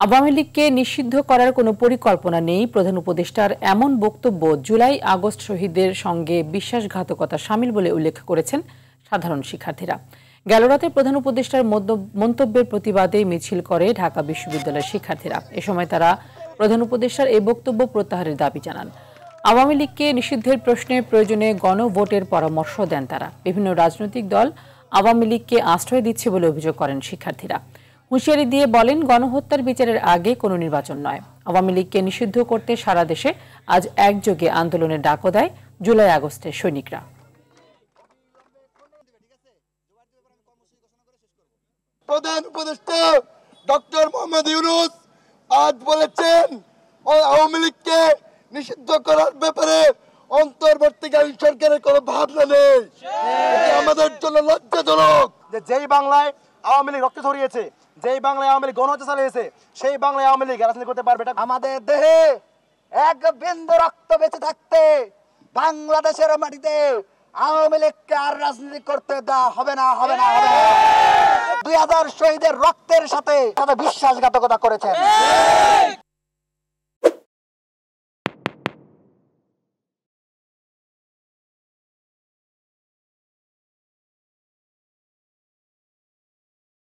আওয়ামী লীগকে নিষিদ্ধ করার কোনো পরিকল্পনা নেই, প্রধান উপদেষ্টার এমন বক্তব্য জুলাই আগস্ট শহীদদের সঙ্গে বিশ্বাসঘাতকতা শামিল বলে উল্লেখ করেছেন সাধারণ শিক্ষার্থীরা। গেল রাতে প্রধান উপদেষ্টার মন্তব্যের প্রতিবাদে মিছিল করে ঢাকা বিশ্ববিদ্যালয়ের শিক্ষার্থীরা। এ সময় তারা প্রধান উপদেষ্টার এই বক্তব্য প্রত্যাহারের দাবি জানান। আওয়ামী লীগকে নিষিদ্ধের প্রশ্নে প্রয়োজনে গণভোটের পরামর্শ দেন তারা। বিভিন্ন রাজনৈতিক দল আওয়ামী লীগকে আশ্রয় দিচ্ছে বলে অভিযোগ করেন শিক্ষার্থীরা। হুঁশিয়ারি দিয়ে বলেন, গণহত্যার বিচারের আগে কোনো নির্বাচন নয়। আওয়ামী লীগকে নিষিদ্ধ করতে সারা দেশে আজ একযোগে আন্দোলনের ডাকও দেয় জুলাই আগস্টের সৈনিকরা। প্রধান উপদেষ্টা ডক্টর মোহাম্মদ ইউনূস আজ বলেছেন আওয়ামী লীগকে নিষিদ্ধ করার ব্যাপারে অন্তর্বর্তীকালীন সরকারের কোনো ভাবনা নেই। আমাদের জন্য লজ্জাজনক যে যেই বাংলায় আওয়ামী লীগ রক্ত ঝরিয়েছে, যেই বাংলায় আওয়ামী লীগ গণহত্যা চালিয়েছে, সেই বাংলায় আওয়ামী লীগ রাজনীতি করতে পারবে। আমাদের দেহে এক বিন্দু রক্ত বেঁচে থাকতে বাংলাদেশের মাটিতে আওয়ামী লীগকে আর রাজনীতি করতে দেওয়া হবে না, হবে না, হবে না। 2000 শহীদের রক্তের সাথে বিশ্বাসঘাতকতা করেছেন।